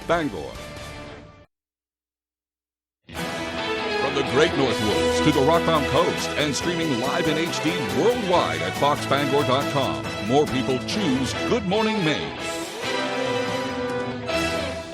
Bangor. From the Great North Woods to the Rockbound Coast and streaming live in HD worldwide at foxbangor.com. More people choose Good Morning Maine.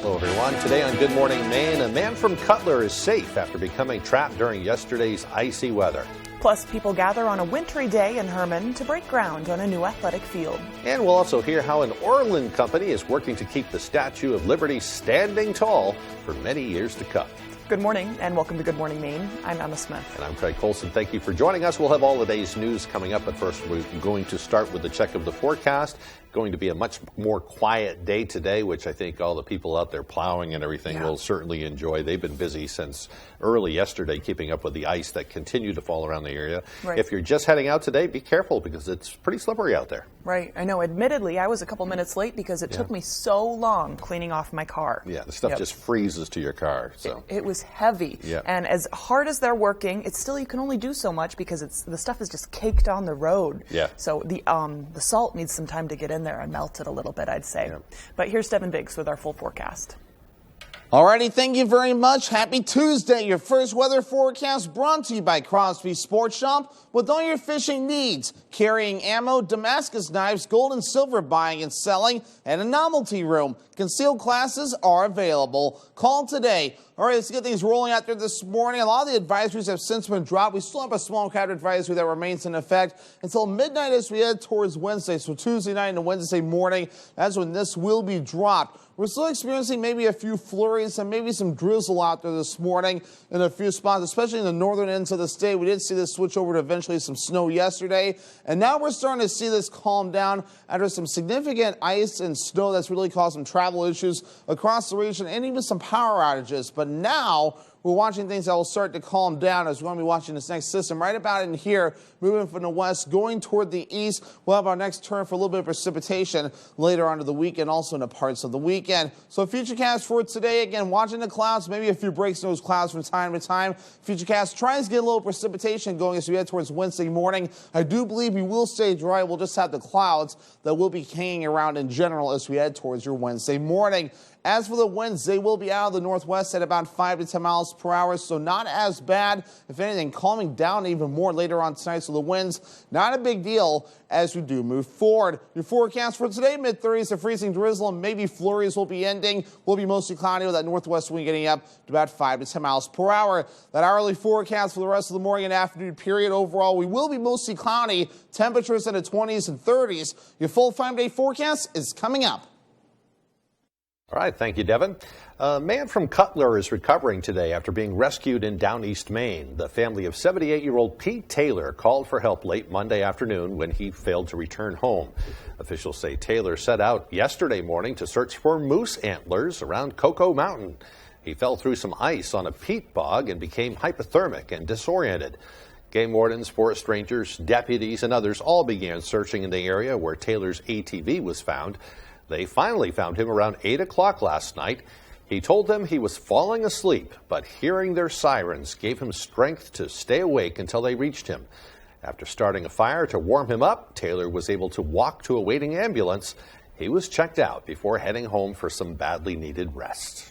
Hello, everyone. Today on Good Morning Maine, a man from Cutler is safe after becoming trapped during yesterday's icy weather. Plus, people gather on a wintry day in Herman to break ground on a new athletic field. And we'll also hear how an Orland company is working to keep the Statue of Liberty standing tall for many years to come. Good morning and welcome to Good Morning Maine. I'm Emma Smith. And I'm Craig Colson. Thank you for joining us. We'll have all the day's news coming up, but first we're going to start with the check of the forecast. Going to be a much more quiet day today, which I think all the people out there plowing and everything will certainly enjoy. They've been busy since early yesterday keeping up with the ice that continued to fall around the area. Right. If you're just heading out today, be careful because it's pretty slippery out there. Right. I know. Admittedly, I was a couple minutes late because it took me so long cleaning off my car. Yeah, the stuff just freezes to your car. So it was heavy. Yeah. And as hard as they're working, it's still, you can only do so much because the stuff is just caked on the road. Yeah. So the salt needs some time to get in there and melt it a little bit, I'd say. Yeah. But here's Devin Biggs with our full forecast. Alrighty, thank you very much. Happy Tuesday. Your first weather forecast brought to you by Crosby Sports Shop with all your fishing needs. Carrying ammo, Damascus knives, gold and silver buying and selling, and a novelty room. Concealed classes are available. Call today. All right, let's get things rolling out there this morning. A lot of the advisories have since been dropped. We still have a small crowd advisory that remains in effect until midnight as we head towards Wednesday. So Tuesday night and Wednesday morning, that's when this will be dropped. We're still experiencing maybe a few flurries and maybe some drizzle out there this morning in a few spots, especially in the northern ends of the state. We did see this switch over to eventually some snow yesterday. And now we're starting to see this calm down after some significant ice and snow that's really caused some travel issues across the region and even some power outages. But now we're watching things that will start to calm down as we're going to be watching this next system right about in here, moving from the west, going toward the east. We'll have our next turn for a little bit of precipitation later on to the weekend, also in the parts of the weekend. So Futurecast for today, again, watching the clouds, maybe a few breaks in those clouds from time to time. Futurecast tries to get a little precipitation going as we head towards Wednesday morning. I do believe we will stay dry. We'll just have the clouds that will be hanging around in general as we head towards your Wednesday morning. As for the winds, they will be out of the northwest at about 5 to 10 miles per hour, so not as bad. If anything, calming down even more later on tonight, so the winds, not a big deal as we do move forward. Your forecast for today, mid-30s to freezing drizzle and maybe flurries will be ending. Will be mostly cloudy with that northwest wind getting up to about 5 to 10 miles per hour. That hourly forecast for the rest of the morning and afternoon period overall, we will be mostly cloudy, temperatures in the 20s and 30s. Your full 5-day forecast is coming up. All right, thank you, Devin. A man from Cutler is recovering today after being rescued in down East Maine. The family of 78-year-old Pete Taylor called for help late Monday afternoon when he failed to return home. Officials say Taylor set out yesterday morning to search for moose antlers around Cocoa Mountain. He fell through some ice on a peat bog and became hypothermic and disoriented. Game wardens, forest rangers, deputies, and others all began searching in the area where Taylor's ATV was found. They finally found him around 8 o'clock last night. He told them he was falling asleep, but hearing their sirens gave him strength to stay awake until they reached him. After starting a fire to warm him up, Taylor was able to walk to a waiting ambulance. He was checked out before heading home for some badly needed rest.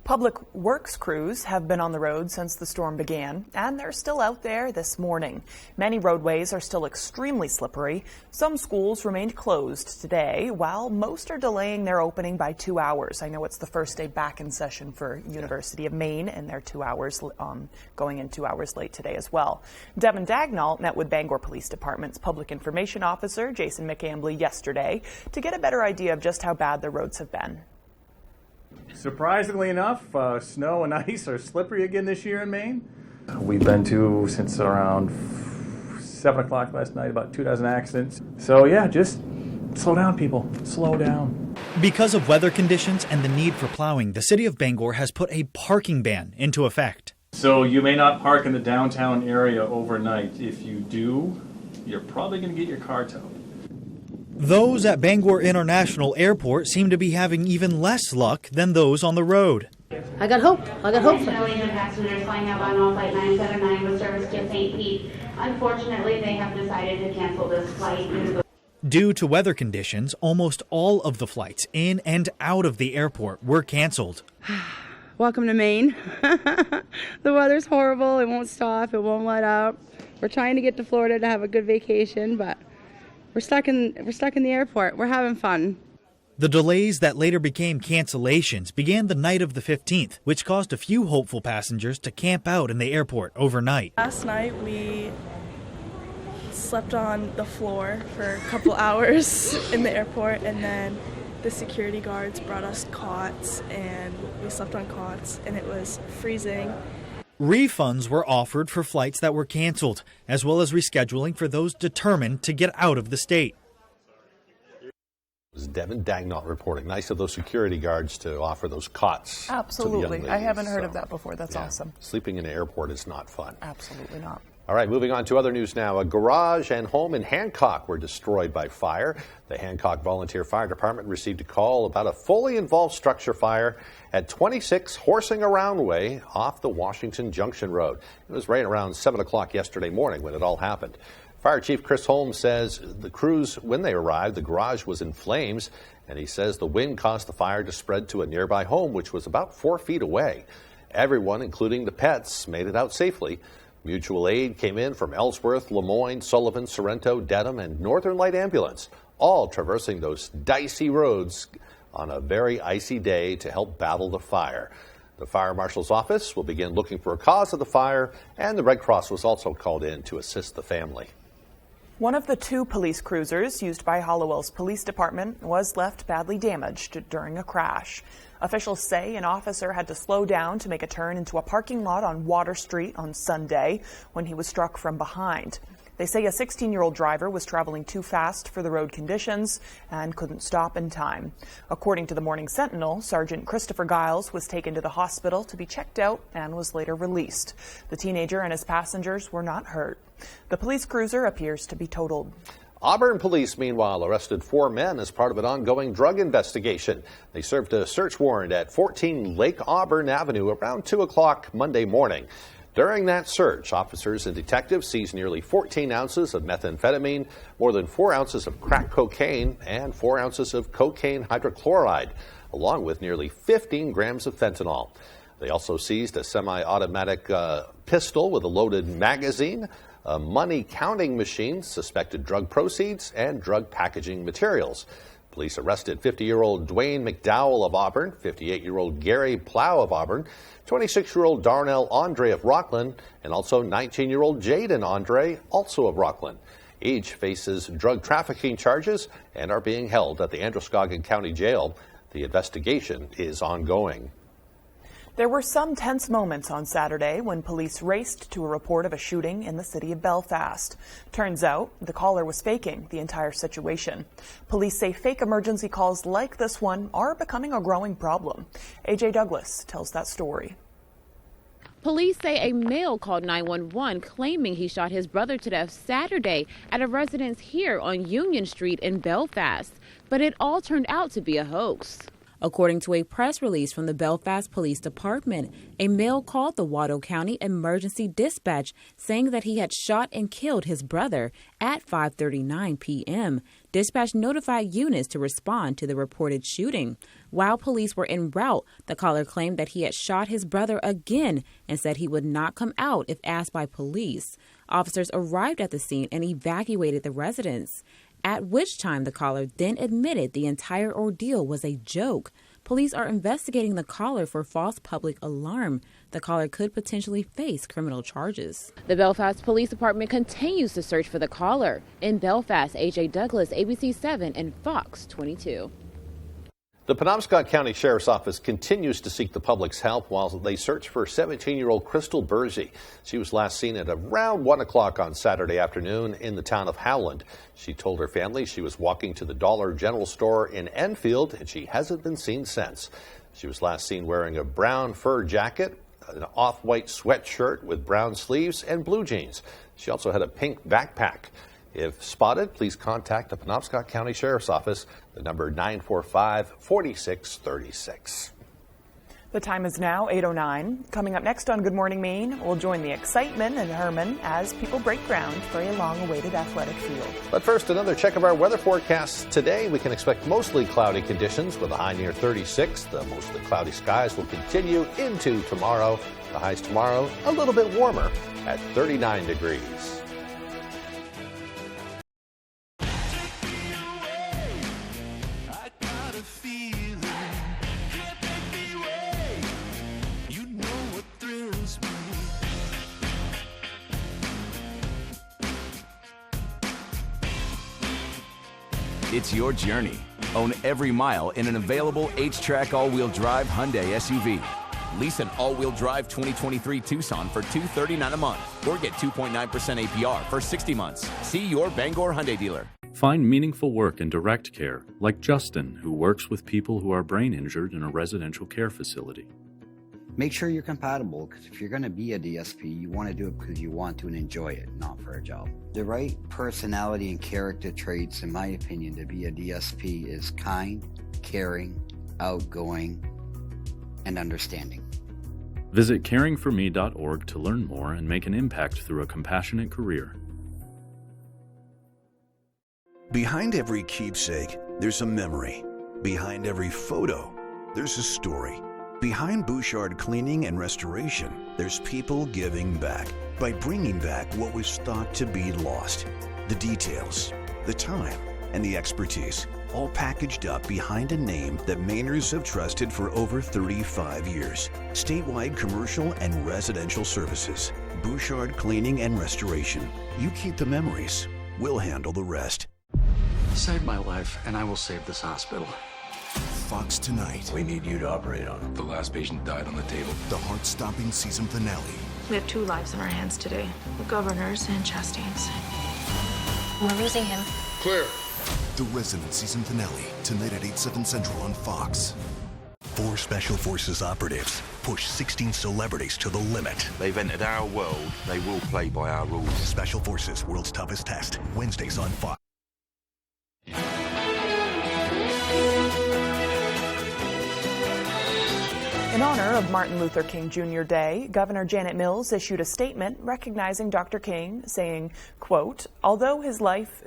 Public works crews have been on the road since the storm began, and they're still out there this morning. Many roadways are still extremely slippery. Some schools remained closed today, while most are delaying their opening by 2 hours. I know it's the first day back in session for University of Maine, and they're 2 hours going in 2 hours late today as well. Devin Dagnall met with Bangor Police Department's Public Information Officer, Jason McAmbley, yesterday to get a better idea of just how bad the roads have been. Surprisingly enough, snow and ice are slippery again this year in Maine. We've been to, since around 7 o'clock last night, about 2 dozen accidents. So yeah, just slow down, people. Slow down. Because of weather conditions and the need for plowing, the city of Bangor has put a parking ban into effect. So you may not park in the downtown area overnight. If you do, you're probably going to get your car towed. Those at Bangor International Airport seem to be having even less luck than those on the road. I got hope. Additionally, the passengers flying out on all flight 979 with service to St. Pete. Unfortunately, they have decided to cancel this flight. Due to weather conditions, almost all of the flights in and out of the airport were canceled. Welcome to Maine. The weather's horrible. It won't stop. It won't let up. We're trying to get to Florida to have a good vacation, but we're stuck in the airport. We're having fun. The delays that later became cancellations began the night of the 15th, which caused a few hopeful passengers to camp out in the airport overnight. Last night we slept on the floor for a couple hours in the airport, and then the security guards brought us cots, and we slept on cots, and it was freezing. Refunds were offered for flights that were canceled, as well as rescheduling for those determined to get out of the state. It was Devin Dagnall reporting. Nice of those security guards to offer those cots. Absolutely. To the young ladies. I haven't heard of that before. That's yeah, awesome. Sleeping in an airport is not fun. Absolutely not. All right, moving on to other news now. A garage and home in Hancock were destroyed by fire. The Hancock Volunteer Fire Department received a call about a fully involved structure fire at 26 Horsing Around Way off the Washington Junction Road. It was right around 7 o'clock yesterday morning when it all happened. Fire Chief Chris Holmes says the crews, when they arrived, the garage was in flames, and he says the wind caused the fire to spread to a nearby home, which was about 4 feet away. Everyone, including the pets, made it out safely. Mutual aid came in from Ellsworth, Lemoyne, Sullivan, Sorrento, Dedham, and Northern Light Ambulance, all traversing those dicey roads on a very icy day to help battle the fire. The fire marshal's office will begin looking for a cause of the fire, and the Red Cross was also called in to assist the family. One of the 2 police cruisers used by Hollowell's police department was left badly damaged during a crash. Officials say an officer had to slow down to make a turn into a parking lot on Water Street on Sunday when he was struck from behind. They say a 16-year-old driver was traveling too fast for the road conditions and couldn't stop in time. According to the Morning Sentinel, Sergeant Christopher Giles was taken to the hospital to be checked out and was later released. The teenager and his passengers were not hurt. The police cruiser appears to be totaled. Auburn police, meanwhile, arrested 4 men as part of an ongoing drug investigation. They served a search warrant at 14 Lake Auburn Avenue around 2 o'clock Monday morning. During that search, officers and detectives seized nearly 14 ounces of methamphetamine, more than 4 ounces of crack cocaine, and 4 ounces of cocaine hydrochloride, along with nearly 15 grams of fentanyl. They also seized a semi-automatic pistol with a loaded magazine, a money counting machine, suspected drug proceeds, and drug packaging materials. Police arrested 50-year-old Dwayne McDowell of Auburn, 58-year-old Gary Plow of Auburn, 26-year-old Darnell Andre of Rockland, and also 19-year-old Jaden Andre, also of Rockland. Each faces drug trafficking charges and are being held at the Androscoggin County Jail. The investigation is ongoing. There were some tense moments on Saturday when police raced to a report of a shooting in the city of Belfast. Turns out the caller was faking the entire situation. Police say fake emergency calls like this one are becoming a growing problem. AJ Douglas tells that story. Police say a male called 911 claiming he shot his brother to death Saturday at a residence here on Union Street in Belfast, but it all turned out to be a hoax. According to a press release from the Belfast Police Department, a male called the Watteau County Emergency Dispatch saying that he had shot and killed his brother at 5:39 p.m. Dispatch notified units to respond to the reported shooting. While police were en route, the caller claimed that he had shot his brother again and said he would not come out if asked by police. Officers arrived at the scene and evacuated the residence, at which time the caller then admitted the entire ordeal was a joke. Police are investigating the caller for false public alarm. The caller could potentially face criminal charges. The Belfast Police Department continues to search for the caller. In Belfast, AJ Douglas, ABC 7 and Fox 22. The Penobscot County Sheriff's Office continues to seek the public's help while they search for 17-year-old Crystal Bursey. She was last seen at around 1 o'clock on Saturday afternoon in the town of Howland. She told her family she was walking to the Dollar General store in Enfield, and she hasn't been seen since. She was last seen wearing a brown fur jacket, an off-white sweatshirt with brown sleeves, and blue jeans. She also had a pink backpack. If spotted, please contact the Penobscot County Sheriff's Office, the number 945-4636. The time is now 8:09. Coming up next on Good Morning Maine, we'll join the excitement in Herman as people break ground for a long-awaited athletic field. But first, another check of our weather forecast. Today, we can expect mostly cloudy conditions with a high near 36. The mostly cloudy skies will continue into tomorrow. The highs tomorrow a little bit warmer at 39 degrees. It's your journey. Own every mile in an available H-Track all-wheel drive Hyundai SUV. Lease an all-wheel drive 2023 Tucson for $239 a month or get 2.9% APR for 60 months. See your Bangor Hyundai dealer. Find meaningful work in direct care, like Justin, who works with people who are brain injured in a residential care facility. Make sure you're compatible, because if you're going to be a DSP, you want to do it because you want to and enjoy it, not for a job. The right personality and character traits, in my opinion, to be a DSP is kind, caring, outgoing, and understanding. Visit caringforme.org to learn more and make an impact through a compassionate career. Behind every keepsake, there's a memory. Behind every photo, there's a story. Behind Bouchard Cleaning and Restoration, there's people giving back by bringing back what was thought to be lost. The details, the time, and the expertise, all packaged up behind a name that Mainers have trusted for over 35 years. Statewide commercial and residential services. Bouchard Cleaning and Restoration. You keep the memories. We'll handle the rest. Save my life, and I will save this hospital. Fox tonight. We need you to operate on him. The last patient died on the table. The heart-stopping season finale. We have 2 lives in our hands today. The governor's and Chastain's. We're losing him. Clear. The Resident season finale. Tonight at 8/7 Central on Fox. 4 Special Forces operatives push 16 celebrities to the limit. They've entered our world. They will play by our rules. Special Forces World's Toughest Test. Wednesdays on Fox. In honor of Martin Luther King Jr. Day, Governor Janet Mills issued a statement recognizing Dr. King, saying, quote, through his life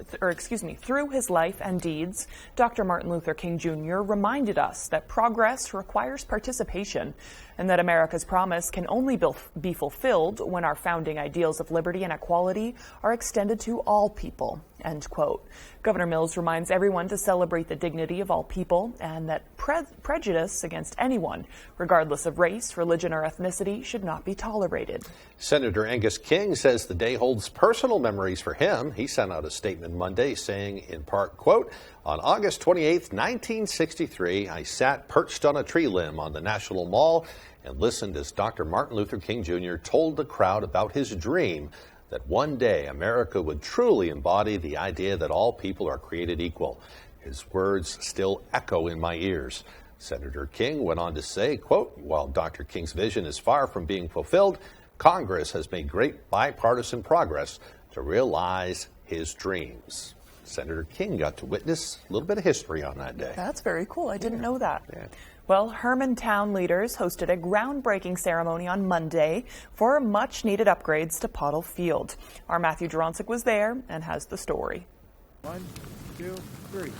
and deeds, Dr. Martin Luther King Jr. reminded us that progress requires participation and that America's promise can only be fulfilled when our founding ideals of liberty and equality are extended to all people, end quote. Governor Mills reminds everyone to celebrate the dignity of all people and that prejudice against anyone, regardless of race, religion, or ethnicity, should not be tolerated. Senator Angus King says the day holds personal memories for him. He sent out a statement Monday saying, in part, quote, on August 28th, 1963, I sat perched on a tree limb on the National Mall and listened as Dr. Martin Luther King Jr. told the crowd about his dream that one day America would truly embody the idea that all people are created equal. His words still echo in my ears. Senator King went on to say, quote, while Dr. King's vision is far from being fulfilled, Congress has made great bipartisan progress to realize his dreams. Senator King got to witness a little bit of history on that day. That's very cool. I didn't know that. Yeah. Well, Herman town leaders hosted a groundbreaking ceremony on Monday for much-needed upgrades to Pottle Field. Our Matthew Duronsik was there and has the story. 1, 2, 3.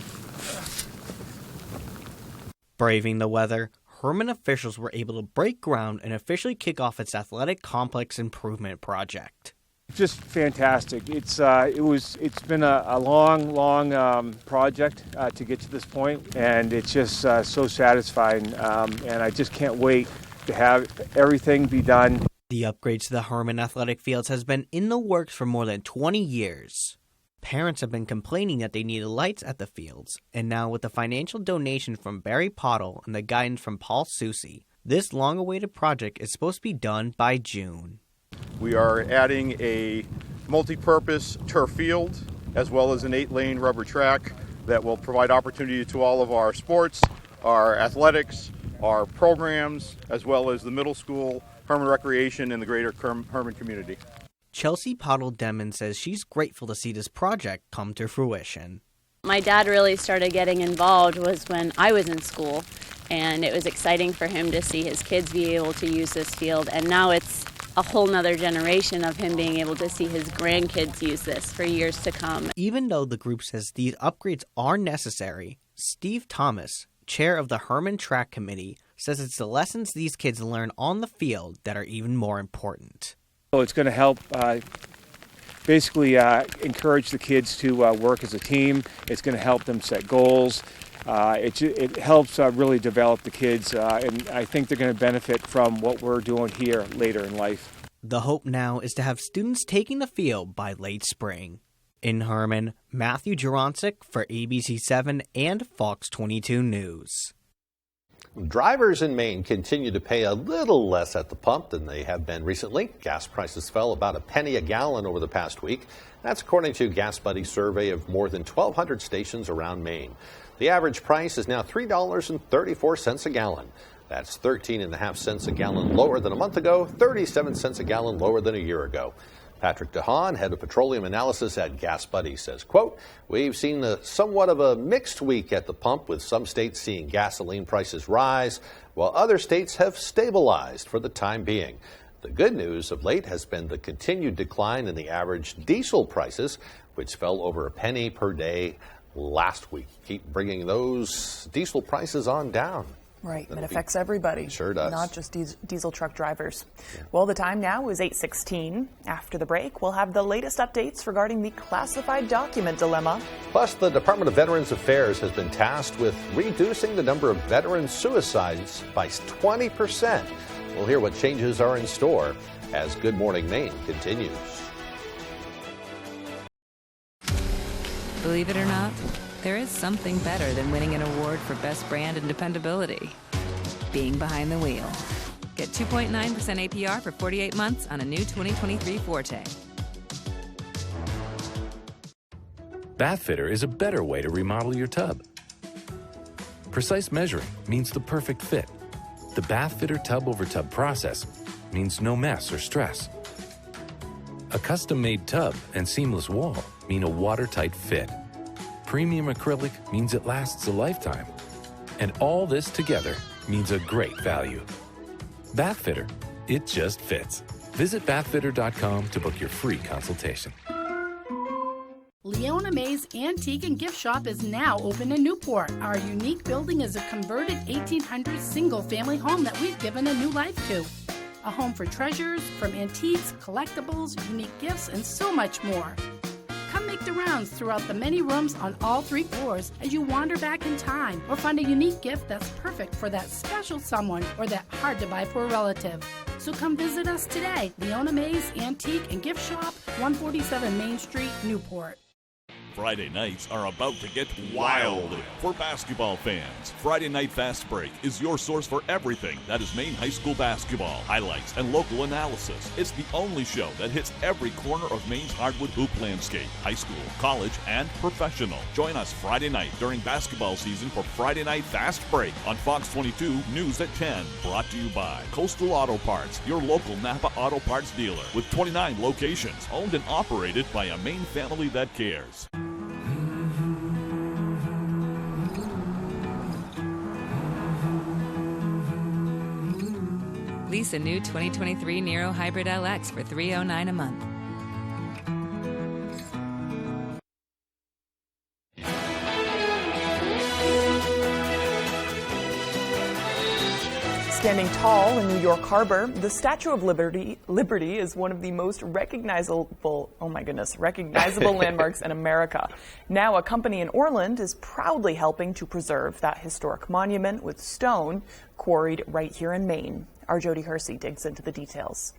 Braving the weather, Herman officials were able to break ground and officially kick off its athletic complex improvement project. Just fantastic. It's been a long project to get to this point, and it's just so satisfying. And I just can't wait to have everything be done. The upgrades to the Herman athletic fields has been in the works for more than 20 years. Parents have been complaining that they needed lights at the fields, and now with the financial donation from Barry Pottle and the guidance from Paul Susi, this long-awaited project is supposed to be done by June. We are adding a multi-purpose turf field as well as an 8-lane rubber track that will provide opportunity to all of our sports, our athletics, our programs, as well as the middle school, Herman Recreation, and the greater Herman community. Chelsea Pottle-Demon says she's grateful to see this project come to fruition. My dad really started getting involved was when I was in school, and it was exciting for him to see his kids be able to use this field, and now it's a whole nother generation of him being able to see his grandkids use this for years to come. Even though the group says these upgrades are necessary, Steve Thomas, chair of the Herman Track Committee, says it's the lessons these kids learn on the field that are even more important. So it's going to help basically encourage the kids to work as a team. It's going to help them set goals. It helps really develop the kids, and I think they're going to benefit from what we're doing here later in life. The hope now is to have students taking the field by late spring. In Herman, Matthew Juronsik for ABC7 and Fox 22 News. Drivers in Maine continue to pay a little less at the pump than they have been recently. Gas prices fell about a penny a gallon over the past week. That's according to Gas Buddy's survey of more than 1,200 stations around Maine. The average price is now $3.34 a gallon. That's 13.5 cents a gallon lower than a month ago, 37 cents a gallon lower than a year ago. Patrick DeHaan, head of petroleum analysis at Gas Buddy, says, quote, "We've seen somewhat of a mixed week at the pump, with some states seeing gasoline prices rise, while other states have stabilized for the time being. The good news of late has been the continued decline in the average diesel prices, which fell over a penny per day last week." Keep bringing those diesel prices on down. Right, it affects everybody. Sure does. Not just diesel truck drivers. Yeah. Well, the time now is 8:16. After the break, we'll have the latest updates regarding the classified document dilemma. Plus, the Department of Veterans Affairs has been tasked with reducing the number of veteran suicides by 20%. We'll hear what changes are in store as Good Morning Maine continues. Believe it or not, there is something better than winning an award for best brand and dependability. Being behind the wheel. Get 2.9% APR for 48 months on a new 2023 Forte. Bathfitter is a better way to remodel your tub. Precise measuring means the perfect fit. The Bathfitter tub-over-tub process means no mess or stress. A custom-made tub and seamless wall mean a watertight fit. Premium acrylic means it lasts a lifetime. And all this together means a great value. Bathfitter, it just fits. Visit bathfitter.com to book your free consultation. Leona May's Antique and Gift Shop is now open in Newport. Our unique building is a converted 1800s single-family home that we've given a new life to. A home for treasures, from antiques, collectibles, unique gifts, and so much more. Come make the rounds throughout the many rooms on all 3 floors as you wander back in time, or find a unique gift that's perfect for that special someone or that hard-to-buy-for relative. So come visit us today. Leona May's Antique and Gift Shop, 147 Main Street, Newport. Friday nights are about to get wild for basketball fans. Friday Night Fast Break is your source for everything that is Maine high school basketball, highlights, and local analysis. It's the only show that hits every corner of Maine's hardwood hoop landscape, high school, college, and professional. Join us Friday night during basketball season for Friday Night Fast Break on Fox 22 News at 10. Brought to you by Coastal Auto Parts, your local Napa Auto Parts dealer with 29 locations, owned and operated by a Maine family that cares. Lease a new 2023 Nero Hybrid LX for $309 a month. Standing tall in New York Harbor, the Statue of Liberty is one of the most recognizable landmarks in America. Now, a company in Orland is proudly helping to preserve that historic monument with stone quarried right here in Maine. Our Jody Hersey digs into the details.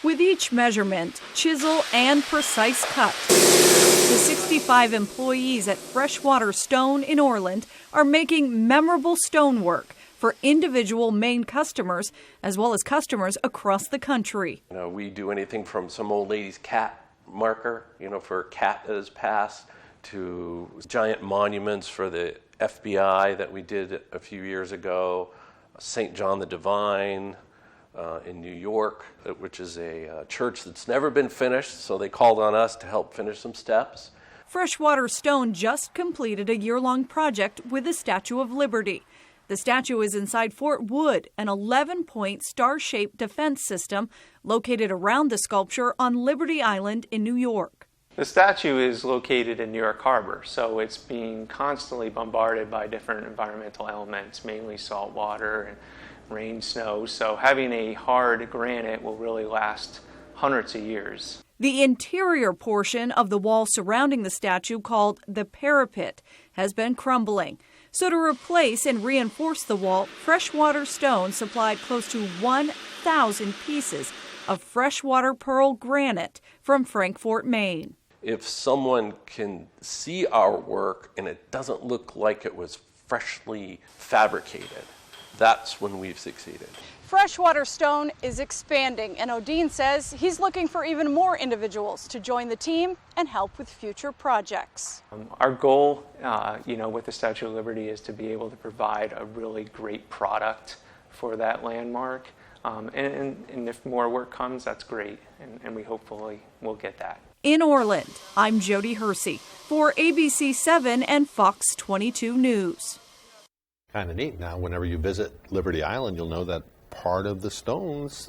With each measurement, chisel, and precise cut, the 65 employees at Freshwater Stone in Orland are making memorable stonework for individual Maine customers as well as customers across the country. You know, we do anything from some old lady's cat marker, for a cat that has passed, to giant monuments for the FBI that we did a few years ago, St. John the Divine in New York, which is a church that's never been finished, so they called on us to help finish some steps. Freshwater Stone just completed a year-long project with the Statue of Liberty. The statue is inside Fort Wood, an 11-point star-shaped defense system located around the sculpture on Liberty Island in New York. The statue is located in New York Harbor, so it's being constantly bombarded by different environmental elements, mainly salt water and rain, snow. So having a hard granite will really last hundreds of years. The interior portion of the wall surrounding the statue, called the parapet, has been crumbling. So to replace and reinforce the wall, freshwater stone supplied close to 1,000 pieces of freshwater pearl granite from Frankfort, Maine. If someone can see our work and it doesn't look like it was freshly fabricated, that's when we've succeeded. Freshwater stone is expanding, and Odin says he's looking for even more individuals to join the team and help with future projects. Our goal, with the Statue of Liberty is to be able to provide a really great product for that landmark. And if more work comes, that's great, and we hopefully will get that. In Orland, I'm Jody Hersey for ABC 7 and Fox 22 News. Kind of neat. Now, whenever you visit Liberty Island, you'll know that part of the stones,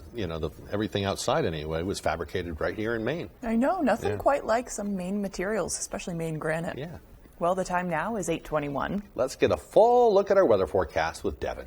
everything outside anyway, was fabricated right here in Maine. I know, nothing quite like some Maine materials, especially Maine granite. Yeah. Well, the time now is 8:21. Let's get a full look at our weather forecast with Devin.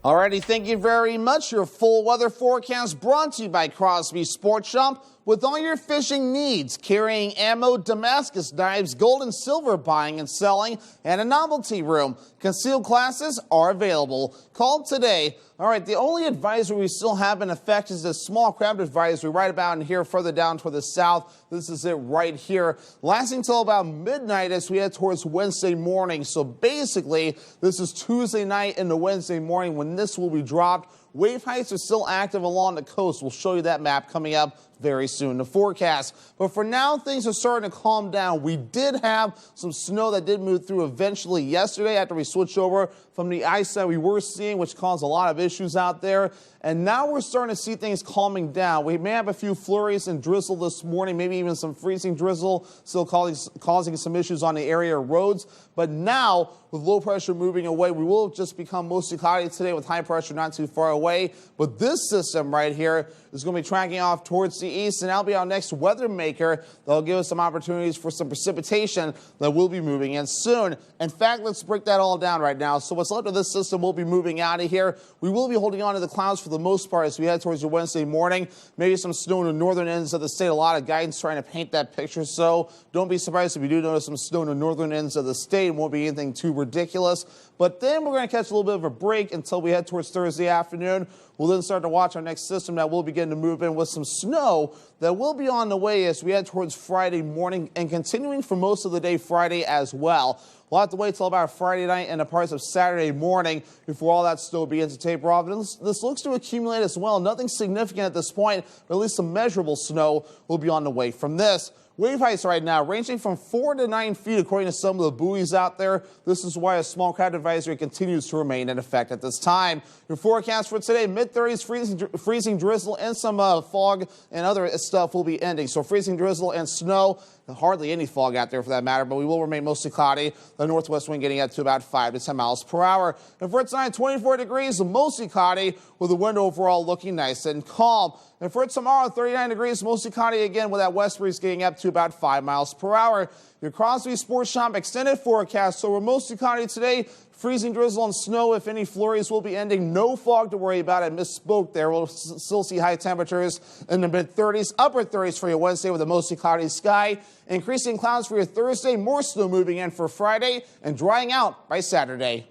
Alrighty, thank you very much. Your full weather forecast brought to you by Crosby Sports Shop. With all your fishing needs, carrying ammo, Damascus knives, gold and silver buying and selling, and a novelty room. Concealed classes are available. Call today. All right, the only advisory we still have in effect is a small crowd advisory right about in here further down toward the south. This is it right here, lasting till about midnight as we head towards Wednesday morning. So basically, this is Tuesday night into Wednesday morning when this will be dropped. Wave heights are still active along the coast. We'll show you that map coming up very soon, the forecast. But for now, things are starting to calm down. We did have some snow that did move through eventually yesterday after we switched over from the ice that we were seeing, which caused a lot of issues out there. And now we're starting to see things calming down. We may have a few flurries and drizzle this morning, maybe even some freezing drizzle, still causing some issues on the area roads. But now, with low pressure moving away, we will just become mostly cloudy today with high pressure not too far away. But this system right here is going to be tracking off towards the east, and that'll be our next weather maker. That'll give us some opportunities for some precipitation that will be moving in soon. In fact, let's break that all down right now. So what's left of this system will be moving out of here. We will be holding on to the clouds for the most part as we head towards your Wednesday morning. Maybe some snow in the northern ends of the state. A lot of guidance trying to paint that picture. So don't be surprised if you do notice some snow in the northern ends of the state. It won't be anything too ridiculous. But then we're going to catch a little bit of a break until we head towards Thursday afternoon. We'll then start to watch our next system that will begin to move in with some snow that will be on the way as we head towards Friday morning and continuing for most of the day Friday as well. We'll have to wait till about Friday night and the parts of Saturday morning before all that snow begins to taper off. And this looks to accumulate as well. Nothing significant at this point, but at least some measurable snow will be on the way from this. Wave heights right now ranging from 4 to 9 feet according to some of the buoys out there. This is why a small crowd advisory continues to remain in effect at this time. Your forecast for today, mid-30s, freezing drizzle and some fog and other stuff will be ending. So freezing drizzle and snow, hardly any fog out there for that matter, but we will remain mostly cloudy. The northwest wind getting up to about 5 to 10 miles per hour. And for tonight, 24 degrees, mostly cloudy with the wind overall looking nice and calm. And for tomorrow, 39 degrees, mostly cloudy again with that west breeze getting up to about 5 miles per hour. Your Crosby Sports Shop extended forecast, so we're mostly cloudy today. Freezing drizzle and snow, if any flurries, will be ending. No fog to worry about. I misspoke there. We'll still see high temperatures in the mid-30s, upper 30s for your Wednesday with a mostly cloudy sky. Increasing clouds for your Thursday, more snow moving in for Friday, and drying out by Saturday.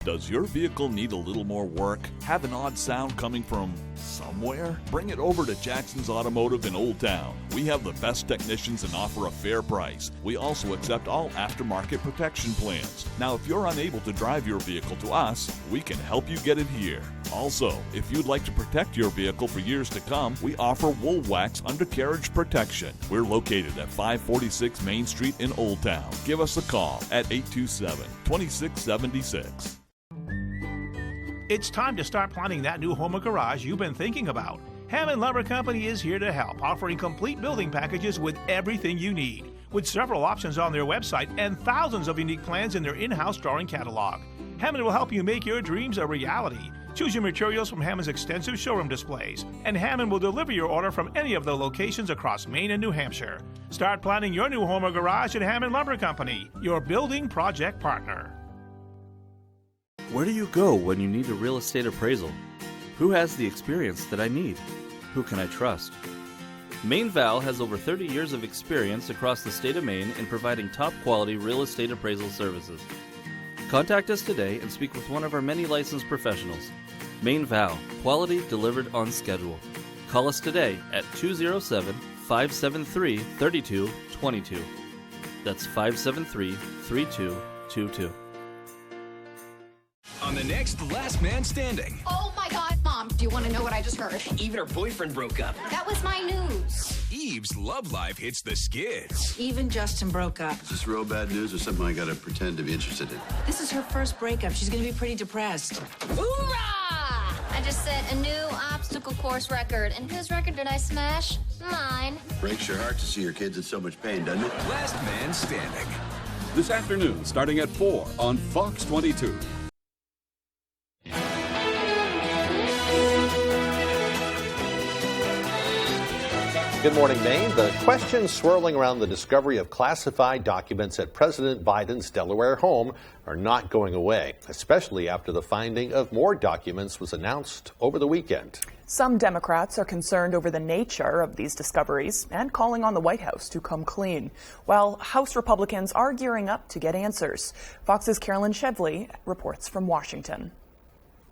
Does your vehicle need a little more work? Have an odd sound coming from somewhere? Bring it over to Jackson's Automotive in Old Town. We have the best technicians and offer a fair price. We also accept all aftermarket protection plans. Now, if you're unable to drive your vehicle to us, we can help you get it here. Also, if you'd like to protect your vehicle for years to come, we offer Wool Wax undercarriage protection. We're located at 546 Main Street in Old Town. Give us a call at 827-2676. It's time to start planning that new home or garage you've been thinking about. Hammond Lumber Company is here to help, offering complete building packages with everything you need. with several options on their website and thousands of unique plans in their in-house drawing catalog. Hammond will help you make your dreams a reality. Choose your materials from Hammond's extensive showroom displays, and Hammond will deliver your order from any of the locations across Maine and New Hampshire. Start planning your new home or garage at Hammond Lumber Company, your building project partner. Where do you go when you need a real estate appraisal? Who has the experience that I need? Who can I trust? Maine Val has over 30 years of experience across the state of Maine in providing top-quality real estate appraisal services. Contact us today and speak with one of our many licensed professionals. Maine Val, quality delivered on schedule. Call us today at 207-573-3222. That's 573-3222. On the next Last Man Standing. Oh my God, Mom, do you want to know what I just heard? Eve and her boyfriend broke up. That was my news. Eve's love life hits the skids. Eve and Justin broke up. Is this real bad news or something I gotta pretend to be interested in? This is her first breakup. She's gonna be pretty depressed. Hoorah! I just set a new obstacle course record. And whose record did I smash? Mine. Breaks your heart to see your kids in so much pain, doesn't it? Last Man Standing. This afternoon, starting at 4 on Fox 22. Good morning, Maine. The questions swirling around the discovery of classified documents at President Biden's Delaware home are not going away, especially after the finding of more documents was announced over the weekend. Some Democrats are concerned over the nature of these discoveries and calling on the White House to come clean, while House Republicans are gearing up to get answers. Fox's Carolyn Shevley reports from Washington.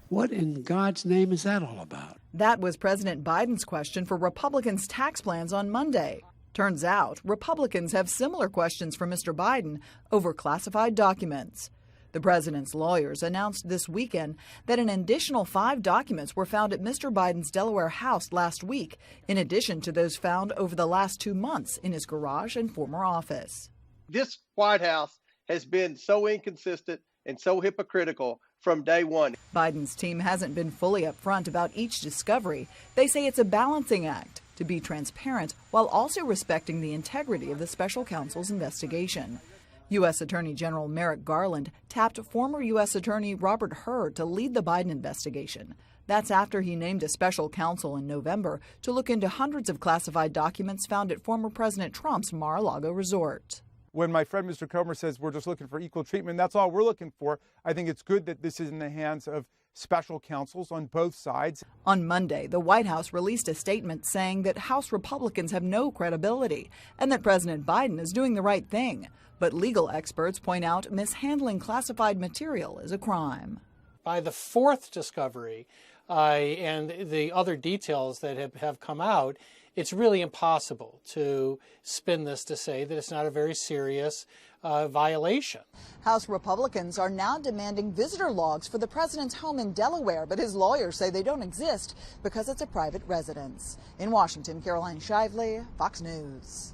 What in God's name is that all about? That was President Biden's question for Republicans' tax plans on Monday. Turns out, Republicans have similar questions for Mr. Biden over classified documents. The president's lawyers announced this weekend that an additional 5 documents were found at Mr. Biden's Delaware house last week, in addition to those found over the last 2 months in his garage and former office. This White House has been so inconsistent and so hypocritical from day one. Biden's team hasn't been fully upfront about each discovery. They say it's a balancing act to be transparent while also respecting the integrity of the special counsel's investigation. U.S. Attorney General Merrick Garland tapped former U.S. Attorney Robert Hur to lead the Biden investigation. That's after he named a special counsel in November to look into hundreds of classified documents found at former President Trump's Mar-a-Lago resort. When my friend Mr. Comer says we're just looking for equal treatment, that's all we're looking for. I think it's good that this is in the hands of special counsels on both sides. On Monday, the White House released a statement saying that House Republicans have no credibility and that President Biden is doing the right thing. But legal experts point out mishandling classified material is a crime. By the 4th discovery and the other details that have come out, it's really impossible to spin this to say that it's not a very serious violation. House Republicans are now demanding visitor logs for the president's home in Delaware, but his lawyers say they don't exist because it's a private residence. In Washington, Caroline Shively, Fox News.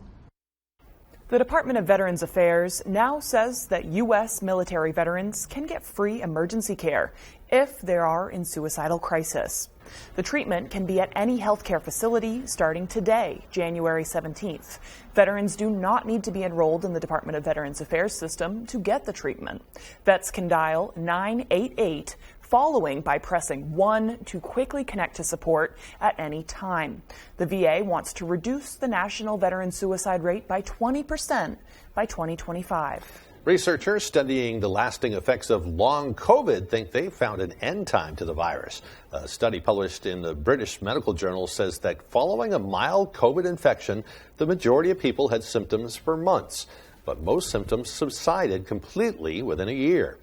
The Department of Veterans Affairs now says that U.S. military veterans can get free emergency care if they are in suicidal crisis. The treatment can be at any healthcare facility starting today, January 17th. Veterans do not need to be enrolled in the Department of Veterans Affairs system to get the treatment. Vets can dial 988, following by pressing 1 to quickly connect to support at any time. The VA wants to reduce the national veteran suicide rate by 20% by 2025. Researchers studying the lasting effects of long COVID think they've found an end time to the virus. A study published in the British Medical Journal says that following a mild COVID infection, the majority of people had symptoms for months, but most symptoms subsided completely within a year.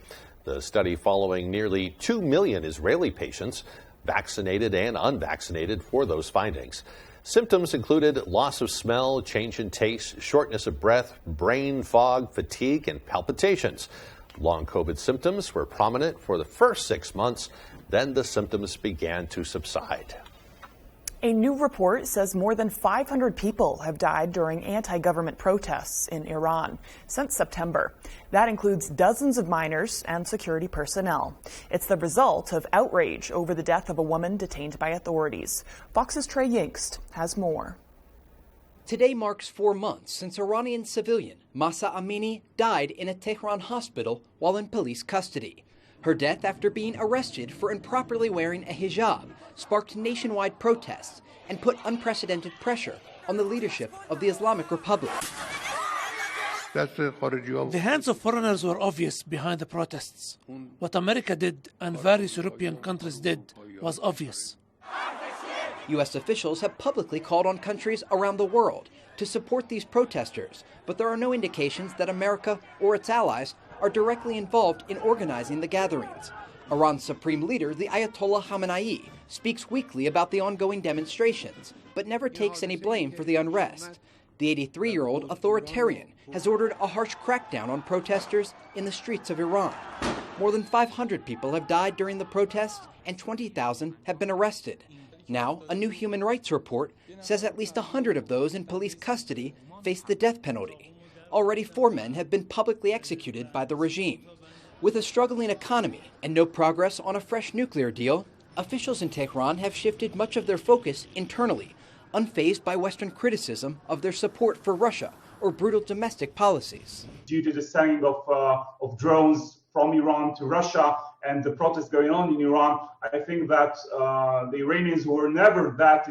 The study following nearly 2 million Israeli patients, vaccinated and unvaccinated, for those findings. Symptoms included loss of smell, change in taste, shortness of breath, brain fog, fatigue, and palpitations. Long COVID symptoms were prominent for the first 6 months. Then the symptoms began to subside. A new report says more than 500 people have died during anti-government protests in Iran since September. That includes dozens of minors and security personnel. It's the result of outrage over the death of a woman detained by authorities. Fox's Trey Yinkst has more. Today marks 4 months since Iranian civilian Mahsa Amini died in a Tehran hospital while in police custody. Her death after being arrested for improperly wearing a hijab sparked nationwide protests and put unprecedented pressure on the leadership of the Islamic Republic. The hands of foreigners were obvious behind the protests. What America did and various European countries did was obvious. U.S. officials have publicly called on countries around the world to support these protesters, but there are no indications that America or its allies are directly involved in organizing the gatherings. Iran's supreme leader, the Ayatollah Khamenei, speaks weekly about the ongoing demonstrations, but never takes any blame for the unrest. The 83-year-old authoritarian has ordered a harsh crackdown on protesters in the streets of Iran. More than 500 people have died during the protests, and 20,000 have been arrested. Now, a new human rights report says at least 100 of those in police custody face the death penalty. Already 4 men have been publicly executed by the regime. With a struggling economy and no progress on a fresh nuclear deal, officials in Tehran have shifted much of their focus internally, unfazed by Western criticism of their support for Russia or brutal domestic policies. Due to the sending of drones from Iran to Russia and the protests going on in Iran, I think that the Iranians were never that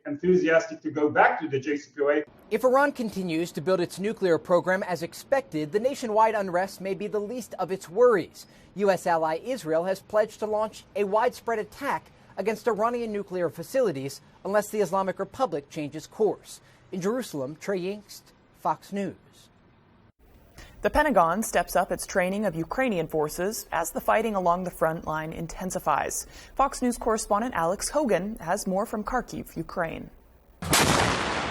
enthusiastic to go back to the JCPOA. If Iran continues to build its nuclear program as expected, the nationwide unrest may be the least of its worries. U.S. ally Israel has pledged to launch a widespread attack against Iranian nuclear facilities unless the Islamic Republic changes course. In Jerusalem, Trey Yingst, Fox News. The Pentagon steps up its training of Ukrainian forces as the fighting along the front line intensifies. Fox News correspondent Alex Hogan has more from Kharkiv, Ukraine.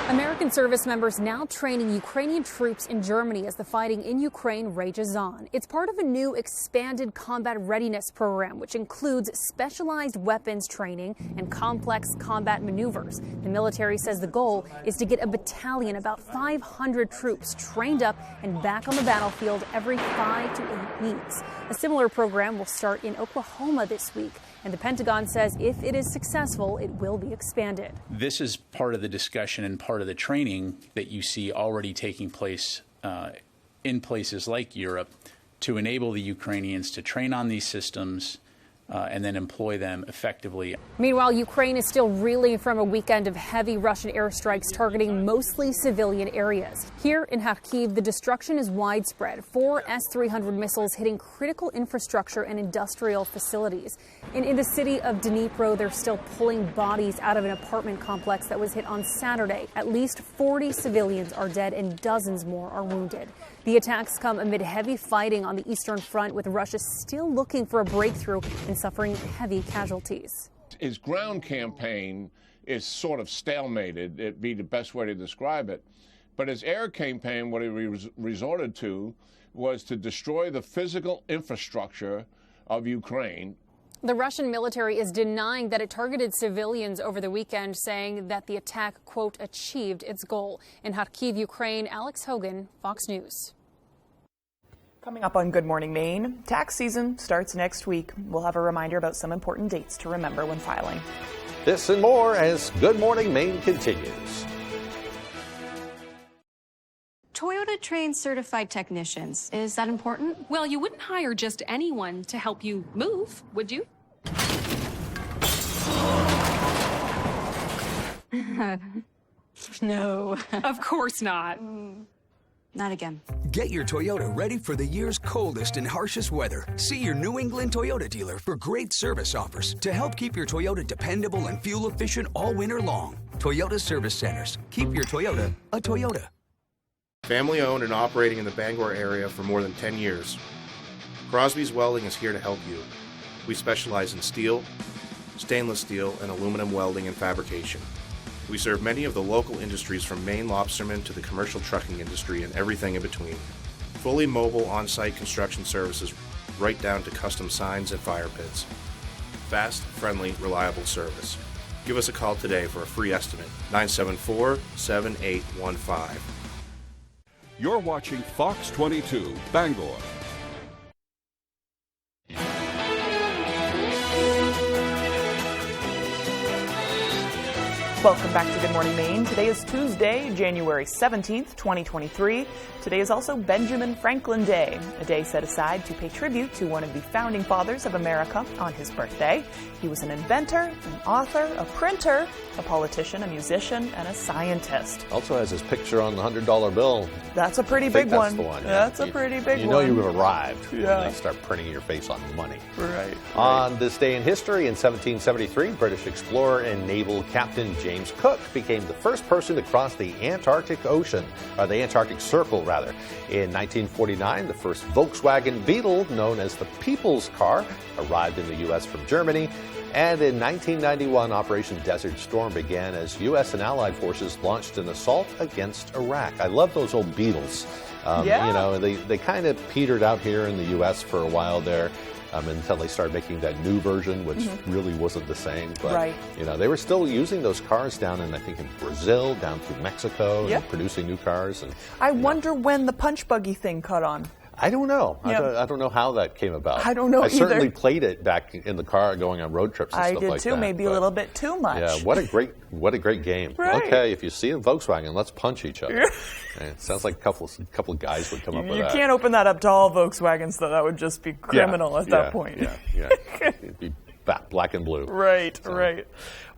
American service members now training Ukrainian troops in Germany as the fighting in Ukraine rages on. It's part of a new expanded combat readiness program, which includes specialized weapons training and complex combat maneuvers. The military says the goal is to get a battalion, about 500 troops, trained up and back on the battlefield every 5 to 8 weeks. A similar program will start in Oklahoma this week. And the Pentagon says if it is successful, it will be expanded. This is part of the discussion and part of the training that you see already taking place in places like Europe to enable the Ukrainians to train on these systems and then employ them effectively. Meanwhile, Ukraine is still reeling from a weekend of heavy Russian airstrikes targeting mostly civilian areas. Here in Kharkiv, the destruction is widespread. 4 S-300 missiles hitting critical infrastructure and industrial facilities. And in the city of Dnipro, they're still pulling bodies out of an apartment complex that was hit on Saturday. At least 40 civilians are dead and dozens more are wounded. The attacks come amid heavy fighting on the Eastern Front, with Russia still looking for a breakthrough and suffering heavy casualties. His ground campaign is sort of stalemated. It'd be the best way to describe it. But his air campaign, what he resorted to was to destroy the physical infrastructure of Ukraine. The Russian military is denying that it targeted civilians over the weekend, saying that the attack, quote, achieved its goal. In Kharkiv, Ukraine, Alex Hogan, Fox News. Coming up on Good Morning Maine, tax season starts next week. We'll have a reminder about some important dates to remember when filing. This and more as Good Morning Maine continues. Toyota trains certified technicians. Is that important? Well, you wouldn't hire just anyone to help you move, would you? No. Of course not. Not again. Get your Toyota ready for the year's coldest and harshest weather. See your New England Toyota dealer for great service offers to help keep your Toyota dependable and fuel efficient all winter long. Toyota Service Centers. Keep your Toyota a Toyota. Family owned and operating in the Bangor area for more than 10 years. Crosby's Welding is here to help you. We specialize in steel, stainless steel, and aluminum welding and fabrication. We serve many of the local industries from Maine lobstermen to the commercial trucking industry and everything in between. Fully mobile on-site construction services right down to custom signs and fire pits. Fast, friendly, reliable service. Give us a call today for a free estimate, 974-7815. You're watching Fox 22, Bangor. Welcome back to Good Morning Maine. Today is Tuesday, January 17th, 2023. Today is also Benjamin Franklin Day, a day set aside to pay tribute to one of the founding fathers of America on his birthday. He was an inventor, an author, a printer, a politician, a musician, and a scientist. Also has his picture on the $100 bill. That's a pretty big one. That's the one. That's a pretty big one. You know you've arrived when Yeah. they start printing your face on money. Right. On this day in history, in 1773, British explorer and naval captain James Cook became the first person to cross the Antarctic Ocean, or the Antarctic Circle, rather. In 1949, the first Volkswagen Beetle, known as the People's Car, arrived in the U.S. from Germany. And in 1991, Operation Desert Storm began as U.S. and Allied forces launched an assault against Iraq. I love those old Beetles. Yeah. You know, they kind of petered out here in the U.S. for a while there. Until they started making that new version, which really wasn't the same. But, Right. you know, they were still using those cars down in, I think, in Brazil, down through Mexico, Yep. and producing new cars. And I wonder when the punch buggy thing caught on. I don't know. Yep. I don't know how that came about. I don't know I certainly either. played it back in the car going on road trips and I stuff did like too, that. maybe a but- little bit too much. Yeah, what a great game. Right. Okay, if you see a Volkswagen, let's punch each other. It sounds like a couple of guys would come up with You that. can't open that up to all Volkswagens, though. That would just be criminal at that point. Yeah. It'd be black and blue. Right.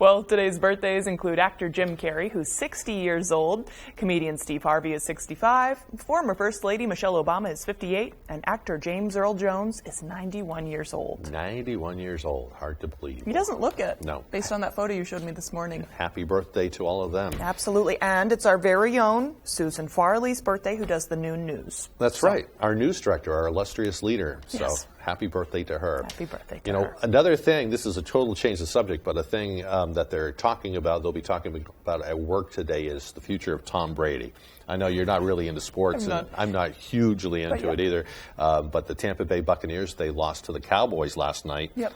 Well, today's birthdays include actor Jim Carrey, who's 60 years old, comedian Steve Harvey is 65, former First Lady Michelle Obama is 58, and actor James Earl Jones is 91 years old. 91 years old. Hard to believe. He doesn't look it. No. Based on that photo you showed me this morning. Happy birthday to all of them. Absolutely. And it's our very own Susan Farley's birthday, who does the noon news. That's right. Our news director, our illustrious leader. So Yes. happy birthday to her. Happy birthday to You know, her. another thing, this is a total change of subject, but a thing that they're talking about, they'll be talking about at work today, is the future of Tom Brady. I know you're not really into sports, and I'm not hugely into it either, but the Tampa Bay Buccaneers, they lost to the Cowboys last night. Yep.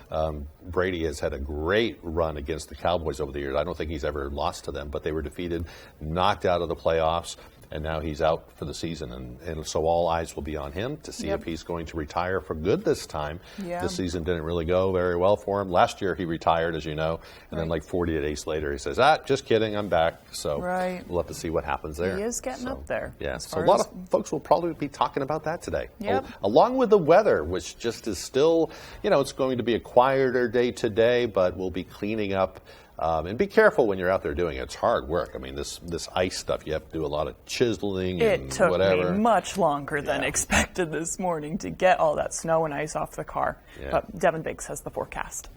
Brady has had a great run against the Cowboys over the years. I don't think he's ever lost to them, but they were defeated, knocked out of the playoffs. And now he's out for the season, and so all eyes will be on him to see if he's going to retire for good this time. Yeah. This season didn't really go very well for him. Last year he retired, as you know, and then like 40 days later he says, just kidding, I'm back. So we'll have to see what happens there. He is getting up there. Yeah, so a lot of folks will probably be talking about that today. Yep. Along with the weather, which just is still, it's going to be a quieter day today, but we'll be cleaning up. And be careful when you're out there doing it. It's hard work. I mean, this ice stuff, you have to do a lot of chiseling and It took whatever. me much longer than expected this morning to get all that snow and ice off the car. Yeah. But Devin Biggs has the forecast.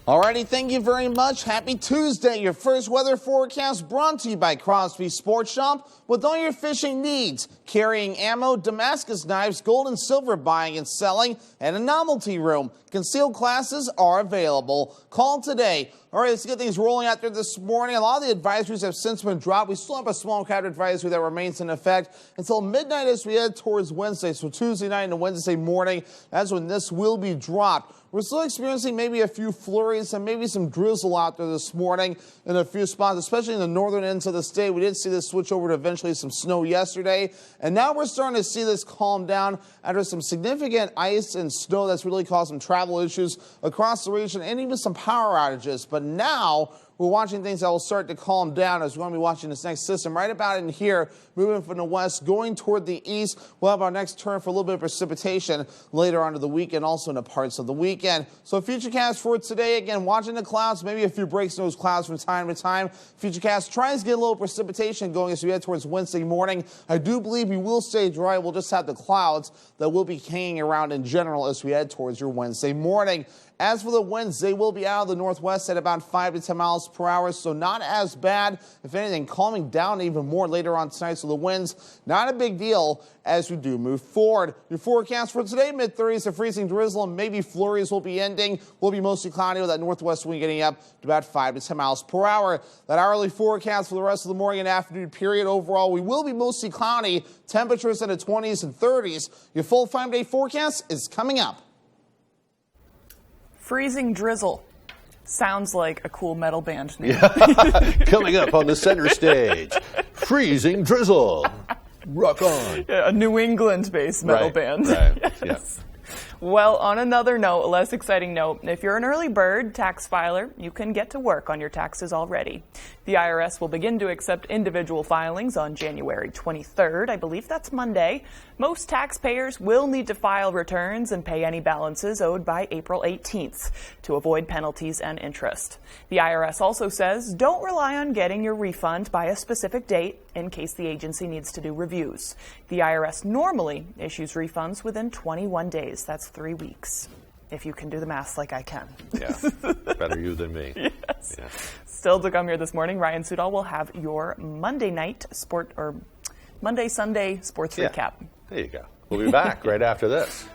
Alrighty, thank you very much. Happy Tuesday. Your first weather forecast brought to you by Crosby Sports Shop with all your fishing needs. Carrying ammo, Damascus knives, gold and silver buying and selling, and a novelty room. Concealed classes are available. Call today. All right, let's get things rolling out there this morning. A lot of the advisories have since been dropped. We still have a small crowd advisory that remains in effect until midnight as we head towards Wednesday. So Tuesday night and Wednesday morning, that's when this will be dropped. We're still experiencing maybe a few flurries and maybe some drizzle out there this morning in a few spots, especially in the northern ends of the state. We did see this switch over to eventually some snow yesterday, and now we're starting to see this calm down after some significant ice and snow that's really caused some travel issues across the region and even some power outages. But now we're watching things that will start to calm down as we're going to be watching this next system right about in here, moving from the west, going toward the east. We'll have our next turn for a little bit of precipitation later on to the weekend, also in the parts of the weekend. So Futurecast for today, again, watching the clouds, maybe a few breaks in those clouds from time to time. Futurecast tries to get a little precipitation going as we head towards Wednesday morning. I do believe we will stay dry. We'll just have the clouds that will be hanging around in general as we head towards your Wednesday morning. As for the winds, they will be out of the northwest at about 5 to 10 miles per hour, so not as bad. If anything, calming down even more later on tonight, so the winds, not a big deal as we do move forward. Your forecast for today, mid-30s to freezing drizzle and maybe flurries will be ending. Will be mostly cloudy with that northwest wind getting up to about 5 to 10 miles per hour. That hourly forecast for the rest of the morning and afternoon period overall, we will be mostly cloudy, temperatures in the 20s and 30s. Your full 5-day forecast is coming up. Freezing drizzle. Sounds like a cool metal band name. Yeah. Coming up on the center stage, Freezing Drizzle. Rock on. Yeah, a New England-based metal band. Right. Yes. Well, on another note, a less exciting note, if you're an early bird tax filer, you can get to work on your taxes already. The IRS will begin to accept individual filings on January 23rd. I believe that's Monday. Most taxpayers will need to file returns and pay any balances owed by April 18th to avoid penalties and interest. The IRS also says don't rely on getting your refund by a specific date in case the agency needs to do reviews. The IRS normally issues refunds within 21 days. That's 3 weeks, if you can do the math like I can. Yeah, better you than me. Yes. Yeah. Still to come here this morning, Ryan Sudol will have your Monday Sunday sports recap. There you go. We'll be back right after this.